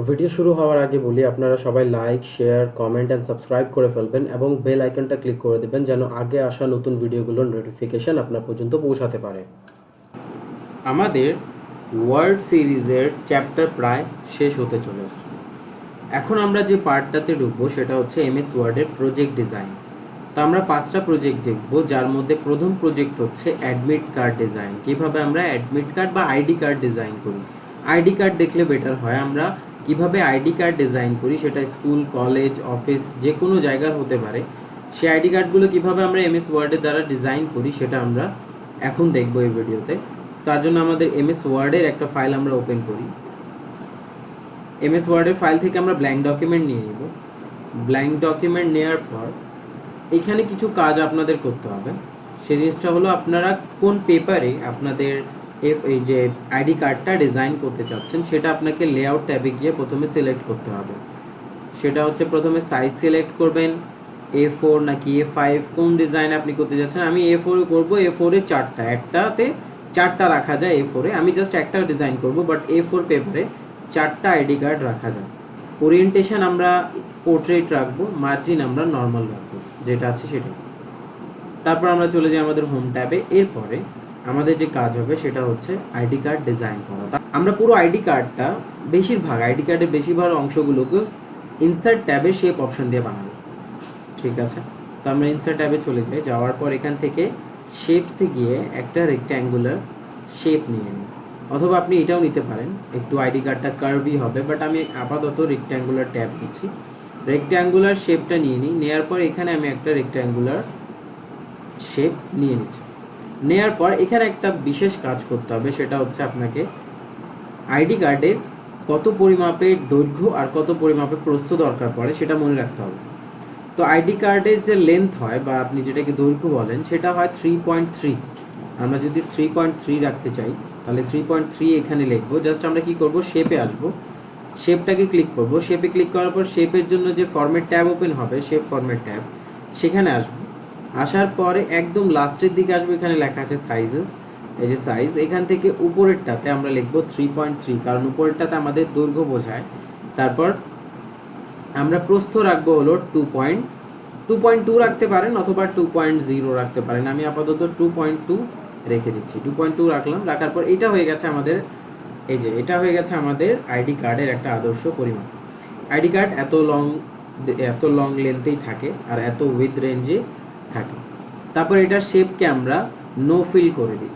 Video শুরু হওয়ার আগে বলি আপনারা সবাই like share comment and subscribe করে ফেলবেন এবং বেল আইকনটা ক্লিক করে দেবেন যেন আগে আসা নতুন ভিডিওগুলোর নোটিফিকেশন আপনার পর্যন্ত পৌঁছাতে পারে। আমাদের ওয়ার্ড সিরিজের চ্যাপ্টার প্রায় শেষ হতে চলেছে। এখন আমরা যে পার্টটাতে ঢুকবো সেটা হচ্ছে এমএস ওয়ার্ডের প্রজেক্ট ডিজাইন। তো আমরা 5টা প্রজেক্ট দেখব, যার মধ্যে প্রথম প্রজেক্ট হচ্ছে অ্যাডমিট কার্ড ডিজাইন। কীভাবে আমরা অ্যাডমিট কার্ড বা আইডি কার্ড ডিজাইন করি। আইডি কার্ড দেখলে বেটার হয়। আমরা কিভাবে আইডি কার্ড ডিজাইন করি, সেটা স্কুল কলেজ অফিস যে কোনো জায়গার হতে পারে। সেই আইডি কার্ডগুলো কীভাবে আমরা এমএস ওয়ার্ডের দ্বারা ডিজাইন করি সেটা আমরা এখন দেখবো এই ভিডিওতে। তার জন্য আমাদের এমএস ওয়ার্ডের একটা ফাইল আমরা ওপেন করি। এমএস ওয়ার্ডের ফাইল থেকে আমরা ব্ল্যাঙ্ক ডকুমেন্ট নিয়ে নিব। ব্ল্যাঙ্ক ডকুমেন্ট নেওয়ার পর এখানে কিছু কাজ আপনাদের করতে হবে। সেই জিনিসটা হলো আপনারা কোন পেপারে আপনাদের এই যে আইডি কার্ডটা ডিজাইন করতে চাচ্ছেন সেটা আপনাকে লেআউট ট্যাবে গিয়ে প্রথমে সিলেক্ট করতে হবে। সেটা হচ্ছে প্রথমে সাইজ সিলেক্ট করবেন, A4 নাকি A5 কোন ডিজাইন আপনি করতে যাচ্ছেন। আমি A4 করব। A4-এ 4টা, একটাতে 4টা রাখা যায়। A4-এ আমি জাস্ট একটা ডিজাইন করব, বাট A4 পেপারে 4টা আইডি কার্ড রাখা যায়। ওরিয়েন্টেশন আমরা পোর্ট্রেট রাখবো, মার্জিন আমরা নর্মাল রাখবো, যেটা আছে সেটাই। তারপর আমরা চলে যাই আমাদের হোম ট্যাবে। এরপরে আমাদের যে কাজ হবে সেটা হচ্ছে আইডি কার্ড ডিজাইন করা। আমরা পুরো আইডি কার্ডটা আইডি কার্ডের বেশিরভাগ অংশগুলোকে ইনসার্ট ট্যাবে শেপ অপশন দিয়ে বানাবো। ঠিক আছে, তো আমরা ইনসার্ট ট্যাবে চলে যাই। যাওয়ার পর এখান থেকে শেপসে গিয়ে একটা রেক্ট্যাঙ্গুলার শেপ নিয়ে নিই, অথবা আপনি এটাও নিতে পারেন। একটু আইডি কার্ডটা কার্ভি হবে, বাট আমি আপাতত রেক্ট্যাঙ্গুলার ট্যাব দিচ্ছি। রেক্ট্যাঙ্গুলার শেপটা নিয়ে নিই। নেওয়ার পর এখানে আমি একটা রেক্ট্যাঙ্গুলার শেপ নিয়ে নিচ্ছি। নেওয়ার পর এখানে একটা বিশেষ কাজ করতে হবে, সেটা হচ্ছে আপনাকে আইডি কার্ডের কত পরিমাপের দৈর্ঘ্য আর কত পরিমাপের প্রস্থ দরকার পড়ে সেটা মনে রাখতে হবে। তো আইডি কার্ডের যে লেন্থ হয় বা আপনি যেটাকে দৈর্ঘ্য বলেন সেটা হয় 3.3। আমরা যদি 3.3 রাখতে চাই তাহলে 3.3 এখানে লিখবো। জাস্ট আমরা কি করব, শেপে আসব, শেপটাকে ক্লিক করব। শেপে ক্লিক করার পর শেপের জন্য যে ফরম্যাট ট্যাব ওপেন হবে, শেপ ফরম্যাট ট্যাব, সেখানে আসবো। আসার পরে একদম লাস্টের দিকে আসবো, এখানে লেখা আছে সাইজেস। এই যে সাইজ, এখান থেকে উপরেরটাতে আমরা লিখবো 3.3, কারণ উপরেরটাতে আমাদের দৈর্ঘ্য বোঝায়। তারপর আমরা প্রস্থ রাখবো হলো 2.2 রাখতে পারেন, অথবা 2.0 রাখতে পারেন। আমি আপাতত 2.2 রেখে দিচ্ছি। 2.2 রাখলাম। রাখার পর এটা হয়ে গেছে আমাদের, এই যে এটা হয়ে গেছে আমাদের আইডি কার্ডের একটা আদর্শ পরিমাণ। আইডি কার্ড এত লং লেন্থেই থাকে আর এত উইথ রেঞ্জে থাকে। তারপর এটার শেপকে আমরা নো ফিল করে দিই।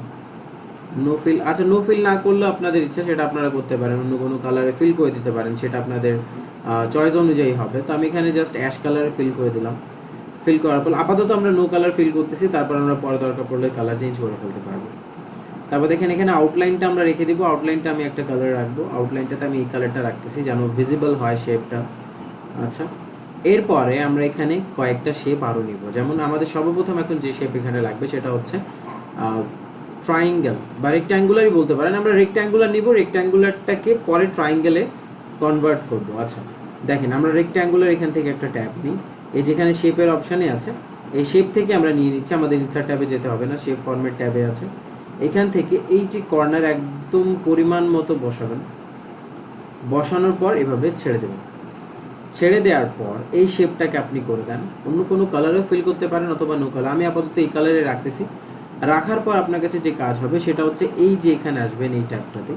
নো ফিল, আচ্ছা নো ফিল না করলে আপনাদের ইচ্ছা, সেটা আপনারা করতে পারেন, অন্য কোনো কালারে ফিল করে দিতে পারেন, সেটা আপনাদের চয়েস অনুযায়ী হবে। তো আমি এখানে জাস্ট অ্যাশ কালারে ফিল করে দিলাম। ফিল করার পর আপাতত আমরা নো কালার ফিল করতেছি, তারপর আমরা পরে দরকার পড়লে কালার চেঞ্জ করে ফেলতে পারবো। তারপর দেখেন এখানে আউটলাইনটা আমরা রেখে দিব। আউটলাইনটা আমি একটা কালার রাখবো। আউটলাইনটাতে আমি এই কালারটা রাখতেছি যেন ভিজিবল হয় শেপটা। আচ্ছা, এরপরে আমরা এখানে কয়েকটা শেপ আরও নিব। যেমন আমাদের সর্বপ্রথম এখন যে শেপ এখানে লাগবে সেটা হচ্ছে ট্রায়াঙ্গেল বা রেক্ট্যাঙ্গুলারই বলতে পারেন। আমরা রেক্ট্যাঙ্গুলার নিব, রেক্ট্যাঙ্গুলারটাকে পরে ট্রায়াঙ্গেলে কনভার্ট করব। আচ্ছা দেখেন, আমরা রেক্ট্যাঙ্গুলার এখান থেকে একটা ট্যাব নিই। এই যেখানে শেপের অপশানে আছে, এই শেপ থেকে আমরা নিয়ে নিচ্ছি। আমাদের ইনসার্ট ট্যাবে যেতে হবে না, শেপ ফরম্যাট ট্যাবে আছে। এখান থেকে এই যে কর্নার একদম পরিমাণ মতো বসাবেন। বসানোর পর এভাবে ছেড়ে দেবেন। ছেড়ে দেওয়ার পর এই শেপটাকে আপনি করে দেন। অন্য কোনো কালারেও ফিল করতে পারেন, অথবা নো কালার। আমি আপাতত এই কালারে রাখতেছি। রাখার পর আপনার কাছে যে কাজ হবে সেটা হচ্ছে এই যে এখানে আসবেন, এই ট্যাবটাতে,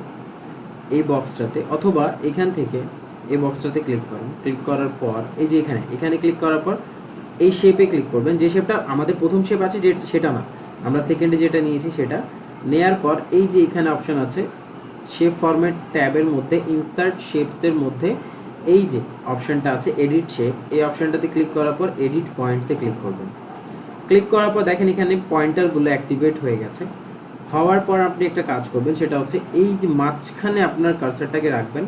এই বক্সটাতে, অথবা এখান থেকে এই বক্সটাতে ক্লিক করেন। ক্লিক করার পর এই যে এখানে ক্লিক করার পর এই শেপে ক্লিক করবেন। যে শেপটা আমাদের প্রথম শেপ আছে সেটা না, আমরা সেকেন্ডে যেটা নিয়েছি সেটা। নেয়ার পর এই যে এখানে অপশান আছে শেপ ফরম্যাট ট্যাবের মধ্যে ইনসার্ট শেপসের মধ্যে এই যে অপশানটা আছে এডিট শেপ, এই অপশানটাতে ক্লিক করার পর এডিট পয়েন্টসে ক্লিক করবেন। ক্লিক করার পর দেখেন এখানে পয়েন্টারগুলো অ্যাক্টিভেট হয়ে গেছে। হওয়ার পর আপনি একটা কাজ করবেন, সেটা হচ্ছে এই যে মাঝখানে আপনার কার্সারটাকে রাখবেন।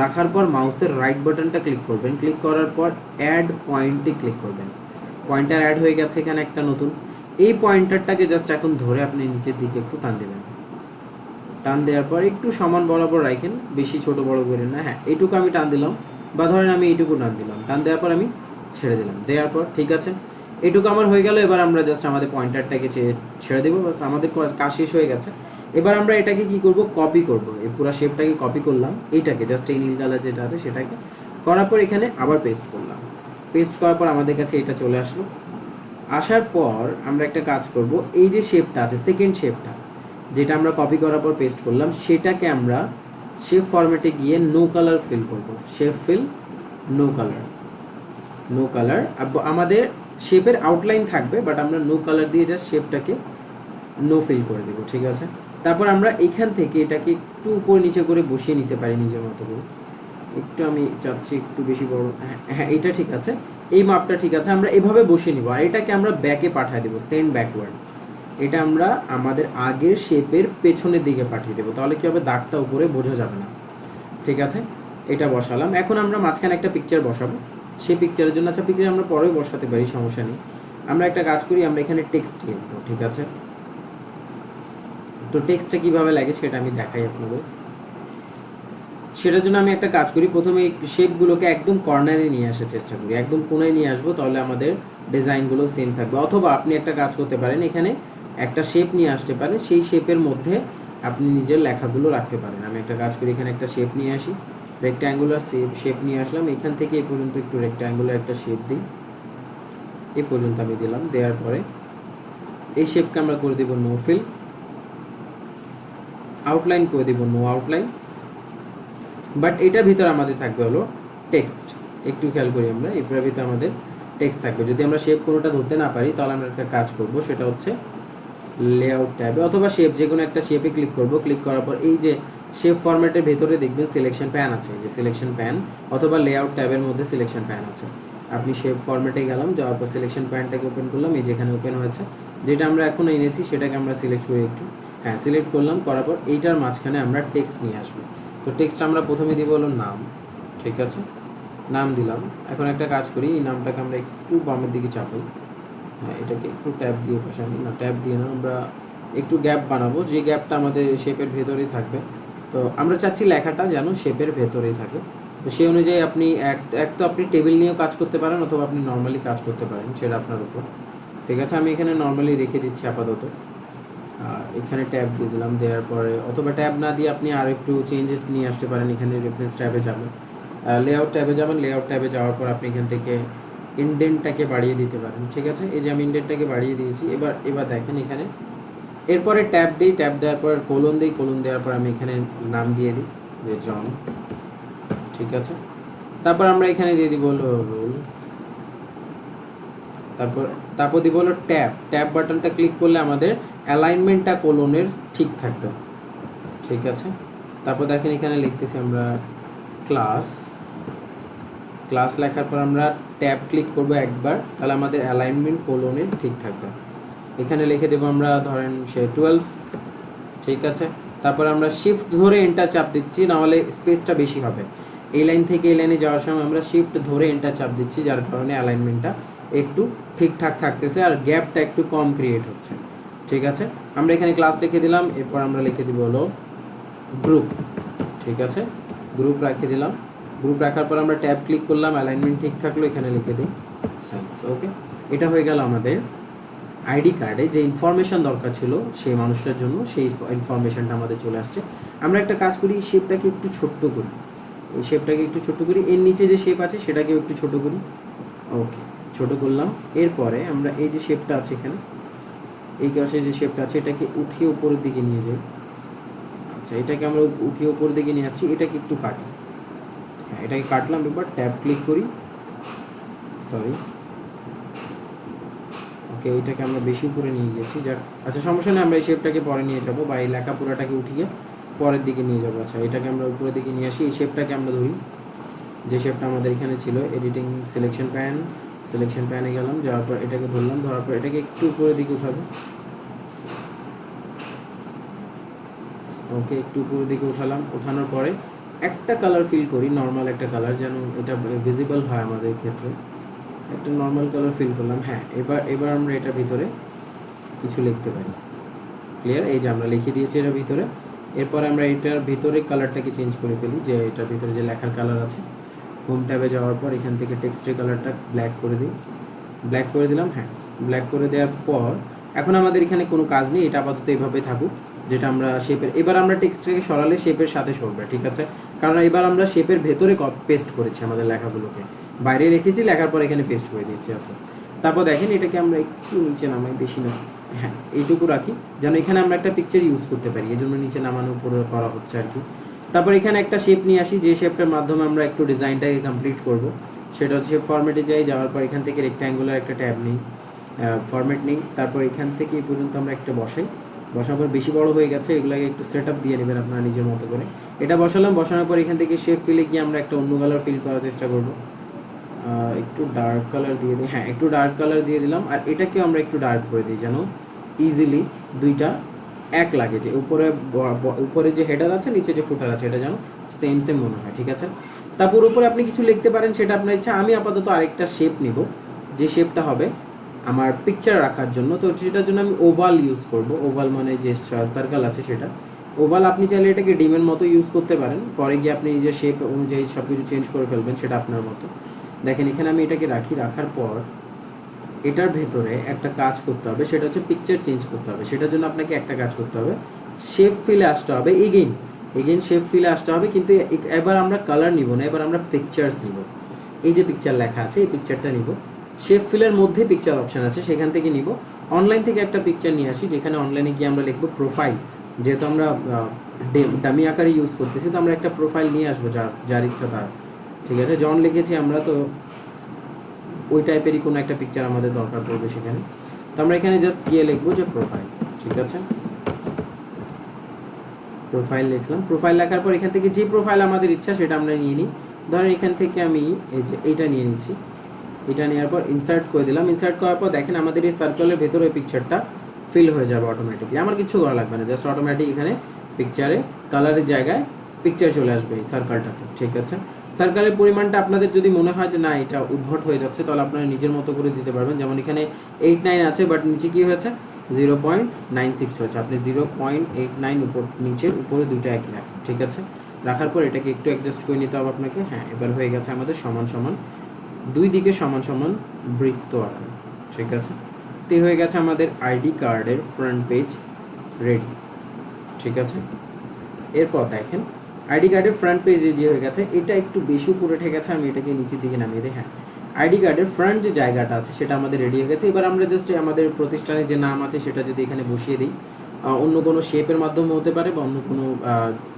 রাখার পর মাউসের রাইট বাটনটা ক্লিক করবেন। ক্লিক করার পর অ্যাড পয়েন্টে ক্লিক করবেন। পয়েন্টার অ্যাড হয়ে গেছে এখানে একটা নতুন। এই পয়েন্টারটাকে জাস্ট এখন ধরে আপনি নিচের দিকে একটু টান দেবেন। টান দেওয়ার পর একটু সমান বরাবর রাখেন, বেশি ছোট বড় করেন না। হ্যাঁ, এইটুকু আমি টান দিলাম, বা ধরেন আমি এইটুকু টান দিলাম। টান দেওয়ার পর আমি ছেড়ে দিলাম। দেওয়ার পর ঠিক আছে, এইটুকু আমার হয়ে গেল। এবার আমরা জাস্ট আমাদের পয়েন্টারটাকে ছেড়ে দেবো, বাস আমাদের কাজ শেষ হয়ে গেছে। এবার আমরা এটাকে কি করব, কপি করব। এই পুরো শেপটাকে কপি করলাম, এইটাকে জাস্ট এই নীল কালার যেটা আছে সেটাকে করার পর এখানে আবার পেস্ট করলাম। পেস্ট করার পর আমাদের কাছে এটা চলে আসলো। আসার পর আমরা একটা কাজ করব, এই যে শেপটা আছে সেকেন্ড শেপটা যেটা আমরা কপি করার পর পেস্ট করলাম, সেটাকে আমরা শেপ ফরম্যাটে গিয়ে নো কালার ফিল করব। Shape fill no colour, no colour. আমাদের শেপের আউটলাইন থাকবে, বাট আমরা নো কালার দিয়ে জাস্ট শেপটাকে নো ফিল করে দেবো, ঠিক আছে। তারপর আমরা এখান থেকে এটাকে একটু উপর নিচে করে বসিয়ে নিতে পারি নিজের মতো করে। একটু আমি চাচ্ছি একটু বেশি বড়, হ্যাঁ এটা ঠিক আছে, এই মাপটা ঠিক আছে। আমরা এভাবে বসিয়ে নিব আর এটাকে আমরা ব্যাকে পাঠিয়ে দেবো, সেন্ড ব্যাকওয়ার্ড। এটা আমরা আমাদের আগের শেপের পেছনের দিকে পাঠিয়ে দেবো, তাহলে কি হবে, দাগটা উপরে বোঝা যাবে না, ঠিক আছে। এটা বসালাম। এখন আমরা মাঝখানে একটা পিকচার বসাবো, সেই পিকচারের জন্য, আচ্ছা পিকচার আমরা পরেও বসাতে পারি, সমস্যা নেই। আমরা একটা কাজ করি, আমরা এখানে টেক্সট লিখবো, ঠিক আছে। তো টেক্সটটা কীভাবে লাগে সেটা আমি দেখাই আপনাদের। সেটার জন্য আমি একটা কাজ করি, প্রথমে এই শেপগুলোকে একদম কর্নারে নিয়ে আসার চেষ্টা করি, একদম কোণায় নিয়ে আসবো, তাহলে আমাদের ডিজাইনগুলো সেম থাকবে। অথবা আপনি একটা কাজ করতে পারেন, এখানে একটা শেপ নিয়ে আসতে পারেন, সেই শেপের মধ্যে আপনি নিজের লেখাগুলো রাখতে পারেন। আমি একটা কাজ করি, এখানে একটা শেপ নিয়ে আসি, রেক্ট্যাঙ্গুলার শেপ নিয়ে আসলাম, এখান থেকে এই পর্যন্ত একটু রেক্ট্যাঙ্গুলার একটা শেপ দিই, এই পর্যন্ত আমি দিলাম। দেওয়ার পরে এই শেপকে আমরা করে দেবো নো ফিল, আউটলাইন করে দেবো নো আউটলাইন, বাট এটার ভিতরে আমাদের থাকবে হলো টেক্সট। একটু খেয়াল করি, আমরা এটার ভিতরে আমাদের টেক্সট থাকবে। যদি আমরা শেপ কোনোটা ধরতে না পারি তাহলে আমরা একটা কাজ করব, সেটা হচ্ছে লেআউট ট্যাবে অথবা শেপ, যে কোনো একটা শেপে ক্লিক করব। ক্লিক করার পর এই যে শেপ ফরম্যাটের ভেতরে দেখবেন সিলেকশন প্যান আছে, যে সিলেকশন প্যান অথবা লেআউট ট্যাবের মধ্যে সিলেকশন প্যান আছে। আপনি শেপ ফরম্যাটে গেলাম, যাওয়ার পর সিলেকশন প্যানটাকে ওপেন করলাম, এই যেখানে ওপেন হয়েছে, যেটা আমরা এখন এনেছি সেটাকে আমরা সিলেক্ট করি একটু, হ্যাঁ সিলেক্ট করলাম। করার পর এইটার মাঝখানে আমরা টেক্সট নিয়ে আসবো। তো টেক্সট আমরা প্রথমে দিব হলো নাম, ঠিক আছে, নাম দিলাম। এখন একটা কাজ করি, এই নামটাকে আমরা একটু বামের দিকে চাপাই, হ্যাঁ এটাকে একটু ট্যাব দিয়ে বসাবো, না ট্যাব দিয়ে না, আমরা একটু গ্যাপ বানাবো, যে গ্যাপটা আমাদের শেপের ভেতরেই থাকবে। তো আমরা চাচ্ছি লেখাটা যেন শেপের ভেতরেই থাকে। তো সেই অনুযায়ী আপনি এক তো আপনি টেবিল নিয়েও কাজ করতে পারেন, অথবা আপনি নর্মালি কাজ করতে পারেন, সেটা আপনার উপর, ঠিক আছে। আমি এখানে নর্মালি রেখে দিচ্ছি আপাতত। এখানে ট্যাব দিয়ে দিলাম, দেওয়ার পরে অথবা ট্যাব না দিয়ে আপনি আর একটু চেঞ্জেস নিয়ে আসতে পারেন। এখানে রেফারেন্স ট্যাবে যাবেন, লেআউট ট্যাবে যাবেন, লেআউট ট্যাবে যাওয়ার পর আপনি এখান থেকে ইনডেন্টটাকে বাড়িয়ে দিতে পারেন, ঠিক আছে। এই যে আমি ইনডেন্টটাকে বাড়িয়ে দিয়েছি। এবার দেখেন এখানে, এরপরে ট্যাব দিই, ট্যাব দেওয়ার পর কোলন দিই, কোলন দেওয়ার পর আমি এখানে নাম দিয়ে দিই যে জন, ঠিক আছে। তারপর আমরা এখানে দিয়ে দিব হলো রোল, তারপর দিব হলো ট্যাব। ট্যাব বাটনটা ক্লিক করলে আমাদের অ্যালাইনমেন্টটা কোলনের ঠিক থাকবে, ঠিক আছে। তারপর দেখেন এখানে লিখতেছি আমরা ক্লাস, ক্লাস লেখার পর আমরা ট্যাব ক্লিক করব একবার, তাহলে আমাদের অ্যালাইনমেন্ট কোলনের ঠিক থাকবে। এখানে লিখে দেবো আমরা ধরেন সে 12, ঠিক আছে। তারপর আমরা শিফট ধরে এন্টার চাপ দিচ্ছি, নাহলে স্পেসটা বেশি হবে। এই লাইন থেকে এই লাইনে যাওয়ার সময় আমরা শিফট ধরে এন্টার চাপ দিচ্ছি, যার কারণে অ্যালাইনমেন্টটা একটু ঠিকঠাক থাকতেছে আর গ্যাপটা একটু কম ক্রিয়েট হচ্ছে, ঠিক আছে। আমরা এখানে ক্লাস লিখে দিলাম, এরপর আমরা লিখে দিব হলো গ্রুপ, ঠিক আছে, গ্রুপ রেখে দিলাম। গ্রুপ রাখার পর আমরা ট্যাব ক্লিক করলাম, অ্যালাইনমেন্ট ঠিক থাকলো, এখানে লিখে দিই সাইজ, ওকে। এটা হয়ে গেল আমাদের আইডি কার্ডে যে ইনফরমেশান দরকার ছিল সেই মানুষটার জন্য, সেই ইনফরমেশানটা আমাদের চলে আসছে। আমরা একটা কাজ করি, শেপটাকে একটু ছোট্ট করি, এই শেপটাকে একটু ছোট্ট করি, এর নিচে যে শেপ আছে সেটাকেও একটু ছোট করি, ওকে ছোট করলাম। এরপরে আমরা এই যে শেপটা আছে এখানে, এই পাশে যে শেপটা আছে এটাকে উঠিয়ে উপরের দিকে নিয়ে যাই, আচ্ছা এটাকে আমরা উঠিয়ে উপরের দিকে নিয়ে আসছি, এটাকে একটু কাটি, হ্যাঁ এটাকে কাটলাম। এবার ট্যাব ক্লিক করি, সরি ওকে, এইটাকে আমরা বেশি উপরে নিয়ে গেছি, যাক আচ্ছা সমস্যা নেই, আমরা এই শেপটাকে পরে নিয়ে যাব, বা এই লেখা পুরাটাকে উঠিয়ে পরের দিকে নিয়ে যাবো। আচ্ছা এটাকে আমরা উপরের দিকে নিয়ে আসি, এই শেপটাকে আমরা ধরি, যে শেপটা আমাদের এখানে ছিল, এডিটিং সিলেকশন প্যানে গেলাম, যাওয়ার পর এটাকে ধরলাম, ধরার পর এটাকে একটু উপরের দিকে উঠাবো, ওকে একটু উপরের দিকে উঠালাম। উঠানোর পরে একটা কালার ফিল করি, নর্মাল একটা কালার, যেন এটা ভিজিবল হয় আমাদের ক্ষেত্রে, একটা নর্মাল কালার ফিল করলাম। হ্যাঁ এবার আমরা এটার ভিতরে কিছু লিখতে পারি, ক্লিয়ার, এই যে আমরা লিখে দিয়েছি এটার ভিতরে। এরপর আমরা এটার ভিতরে কালারটাকে চেঞ্জ করে ফেলি, যে এটার ভিতরে যে লেখার কালার আছে, হোম ট্যাবে যাওয়ার পর এখান থেকে টেক্সটের কালারটা ব্ল্যাক করে দিই, ব্ল্যাক করে দিলাম, হ্যাঁ ব্ল্যাক করে দেওয়ার পর এখন আমাদের এখানে কোনো কাজ নেই, এটা আপাতত এভাবে থাকুক, যেটা আমরা শেপের, এবার আমরা টেক্সটটাকে সরালে শেপের সাথে সরবে, ঠিক আছে, কারণ এবার আমরা শেপের ভেতরে পেস্ট করেছি আমাদের লেখাগুলোকে, বাইরে রেখেছি, লেখার পর এখানে পেস্ট করে দিয়েছি। আচ্ছা, তারপর দেখেন এটাকে আমরা একটু নিচে নামাই, বেশি না, হ্যাঁ এইটুকু রাখি, যেন এখানে আমরা একটা পিকচার ইউজ করতে পারি, এই জন্য নিচে নামানো উপরে করা হচ্ছে আর কি। তারপর এখানে একটা শেপ নিয়ে আসি, যে শেপটার মাধ্যমে আমরা একটু ডিজাইনটাকে কমপ্লিট করব, সেটা হচ্ছে ফরম্যাটে যাই, যাওয়ার পর এখান থেকে রেক্ট্যাঙ্গুলার একটা ট্যাব নিই, ফরম্যাট নেই, তারপর এখান থেকে এই পর্যন্ত আমরা একটা বসাই, বসানোর বেশি বড় হয়ে গেছে, এগুলোকে একটু সেট আপ দিয়ে নেবেন আপনারা নিজের মতো করে। এটা বসালাম, বসানোর পর এখান থেকে শেপ ফিলে গিয়ে আমরা একটা অন্য কালার ফিল করার চেষ্টা করব, একটু ডার্ক কালার দিয়ে দিই, হ্যাঁ একটু ডার্ক কালার দিয়ে দিলাম, আর এটাকেও আমরা একটু ডার্ক করে দিই যেন ইজিলি দুইটা এক লাগে, যে উপরে যে হেডার আছে, নিচে যে ফুটার আছে, এটা যেন সেম সেম মনে হয়, ঠিক আছে। তারপর উপরে আপনি কিছু লিখতে পারেন, সেটা আপনার ইচ্ছা। আমি আপাতত আরেকটা শেপ নিব, যে শেপটা হবে আমার পিকচার রাখার জন্য, তো সেটার জন্য আমি ওভাল ইউজ করব। ওভাল মানে যে সার্কেল আছে সেটা ওভাল, আপনি চাইলে এটাকে ডিমের মতো ইউজ করতে পারেন, পরে গিয়ে আপনি নিজের শেপ অনুযায়ী সব কিছু চেঞ্জ করে ফেলবেন, সেটা আপনার মতো। দেখেন এখানে আমি এটাকে রাখি, রাখার পর এটার ভেতরে একটা কাজ করতে হবে, সেটা হচ্ছে পিকচার চেঞ্জ করতে হবে। সেটার জন্য আপনাকে একটা কাজ করতে হবে, শেপ ফিলে আসতে হবে, এগেইন শেপ ফিলে আসতে হবে, কিন্তু এবার আমরা কালার নিব না, এবার আমরা পিকচার্স নিব। এই যে পিকচার লেখা আছে, এই পিকচারটা নিব, শেপ ফিলের মধ্যে পিকচার অপশন আছে, সেখান থেকে নিব। অনলাইন থেকে একটা পিকচার নিয়ে আসি, যেখানে অনলাইনে গিয়ে আমরা লিখবো প্রোফাইল, যেহেতু আমরা ডামি আকারে ইউজ করতেছি, তো আমরা একটা প্রোফাইল নিয়ে আসবো, যার ইচ্ছা তার, ঠিক আছে। জন লিখেছি আমরা, তো ওই টাইপেরই কোনো একটা পিকচার আমাদের দরকার পড়বে সেখানে, তো আমরা এখানে জাস্ট গিয়ে লিখবো যে প্রোফাইল, ঠিক আছে। প্রোফাইল লিখলাম, প্রোফাইল লেখার পর এখান থেকে যে প্রোফাইল আমাদের ইচ্ছা সেটা আমরা নিয়ে নিই। ধরেন এখান থেকে আমি এই যে এইটা নিয়ে নিচ্ছি, এটা নেওয়ার পর ইনসার্ট করে দিলাম। ইনসার্ট করার পর দেখেন আমাদের এই সার্কেলের ভেতরে ওই পিকচারটা ফিল হয়ে যাবে অটোমেটিকলি, আমার কিছু করা লাগবে না, জাস্ট অটোমেটিক এখানে পিকচারে কালারের জায়গায় পিকচার চলে আসবে এই সার্কেলটাতে, ঠিক আছে। সার্কেলের পরিমাণটা আপনাদের যদি মনে হয় যে না এটা উদ্ভট হয়ে যাচ্ছে, তাহলে আপনারা নিজের মতো করে দিতে পারবেন। যেমন এখানে 8-9 আছে, বাট নিচে কি হয়েছে 0.96 হয়েছে, আপনি 0.89 উপর নিচের উপরে দুইটা একই রাখেন, ঠিক আছে। রাখার পর এটাকে একটু অ্যাডজাস্ট করে নিতে হবে আপনাকে, হ্যাঁ এবার হয়ে গেছে আমাদের সমান সমান, দুই দিকে সমান সমান বৃত্ত আঁকা, ঠিক আছে। তো হয়ে গেছে আমাদের আইডি কার্ডের ফ্রন্ট পেজ রেডি, ঠিক আছে। এরপর দেখেন আইডি কার্ডের ফ্রন্ট পেজে যে হয়ে গেছে, এটা একটু বেশি উপরে উঠে গেছে, আমি এটাকে নিচের দিকে নামিয়ে দিই, হ্যাঁ আইডি কার্ডের ফ্রন্ট যে জায়গাটা আছে সেটা আমাদের রেডি হয়ে গেছে। এবার আমরা জাস্ট আমাদের প্রতিষ্ঠানের যে নাম আছে সেটা যদি এখানে বসিয়ে দিই, অন্য কোনো শেপের মাধ্যমে হতে পারে, বা অন্য কোনো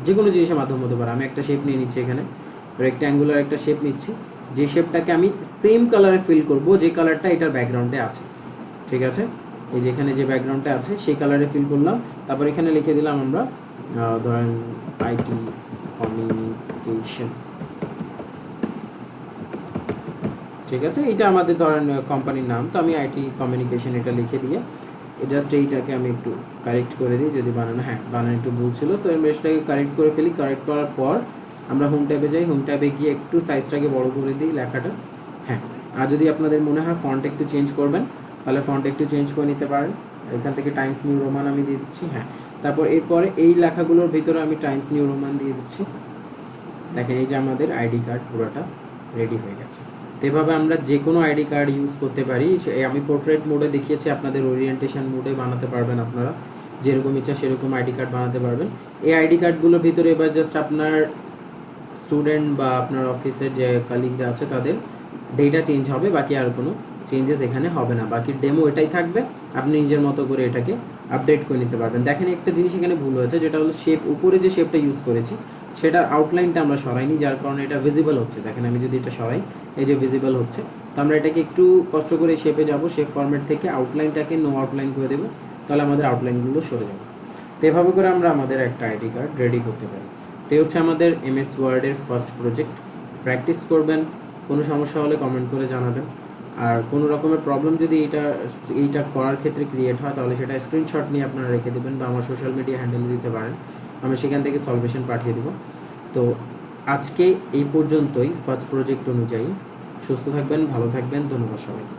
যে কোনো জিনিসের মাধ্যমে হতে পারে। আমি একটা শেপ নিয়ে নিচ্ছি, এখানে রেক্ট্যাঙ্গুলার একটা শেপ নিচ্ছি, যে শেপটাকে আমি সেম কালারে ফিল করব, যে কালারটা এটার ব্যাকগ্রাউন্ডে আছে, ঠিক আছে। এই যেখানে যে ব্যাকগ্রাউন্ডটা আছে সেই কালারে ফিল করলাম। তারপর এখানে লিখে দিলাম আমরা ধরেন আইটি কমিউনিকেশন, ঠিক আছে। এটা আমাদের ধরেন কোম্পানির নাম, তো আমি আইটি কমিউনিকেশন এটা লিখে দিয়ে জাস্ট এইটাকে আমি একটু কারেক্ট করে দিই, যদি বানানো, হ্যাঁ বানানো একটু ভুল ছিল, তো আমি এটাকে কারেক্ট করে ফেলি। কারেক্ট করার পর আমরা হোম ট্যাবে যাই, হোম ট্যাবে গিয়ে একটু সাইজটাকে বড় করে দিই লেখাটা, হ্যাঁ। আর যদি আপনাদের মনে হয় ফন্ট একটু চেঞ্জ করবেন, তাহলে ফন্ট একটু চেঞ্জ করে নিতে পারেন। এখান থেকে টাইমস নিউ রোমান আমি দিয়ে দিচ্ছি, হ্যাঁ। তারপর এরপরে এই লেখাগুলোর ভিতরে আমি টাইমস নিউ রোমান দিয়ে দিচ্ছি। দেখেন এই যে আমাদের আইডি কার্ড পুরোটা রেডি হয়ে গেছে। তো এভাবে আমরা যে কোনো আইডি কার্ড ইউজ করতে পারি। আমি পোর্ট্রেট মোডে দেখিয়েছি, আপনাদের ওরিয়েন্টেশন মোডে বানাতে পারবেন, আপনারা যেরকম ইচ্ছা সেরকম আইডি কার্ড বানাতে পারবেন। এই আইডি কার্ডগুলোর ভিতরে এবার জাস্ট আপনার স্টুডেন্ট বা আপনার অফিসের যে কালিগরা আছে তাদের ডেটা চেঞ্জ হবে, বাকি আর কোনো চেঞ্জেস এখানে হবে না, বাকি ডেমো এটাই থাকবে, আপনি নিজের মতো করে এটাকে আপডেট করে নিতে পারবেন। দেখেন একটা জিনিস এখানে ভুল হয়েছে, যেটা হলো শেপ, উপরে যে শেপটা ইউজ করেছি সেটার আউটলাইনটা আমরা সরাইনি, যার কারণে এটা ভিজিবল হচ্ছে। দেখেন আমি যদি এটা সরাই, এই যে ভিজিবল হচ্ছে, তো আমরা এটাকে একটু কষ্ট করে শেপে যাব, শেপ ফরম্যাট থেকে আউটলাইনটাকে নো আউটলাইন করে দেবো, তাহলে আমাদের আউটলাইনগুলো সরে যাবে। তো এভাবে করে আমরা আমাদের একটা আইডি কার্ড রেডি করতে পারি। তো হচ্ছে আমাদের MS ওয়ার্ডের ফার্স্ট প্রজেক্ট। প্র্যাকটিস করবেন, কোনো সমস্যা হলে কমেন্ট করে জানাবেন। আর কোনো রকমের প্রবলেম যদি এইটা করার ক্ষেত্রে ক্রিয়েট হয়, তাহলে সেটা স্ক্রিনশট নিয়ে আপনারা রেখে দেবেন, বা আমার সোশ্যাল মিডিয়া হ্যান্ডেলে দিতে পারেন, আমি সেখান থেকে সলভেশন পাঠিয়ে দেবো। তো আজকে এই পর্যন্তই ফার্স্ট প্রজেক্ট অনুযায়ী। সুস্থ থাকবেন, ভালো থাকবেন, ধন্যবাদ সবাইকে।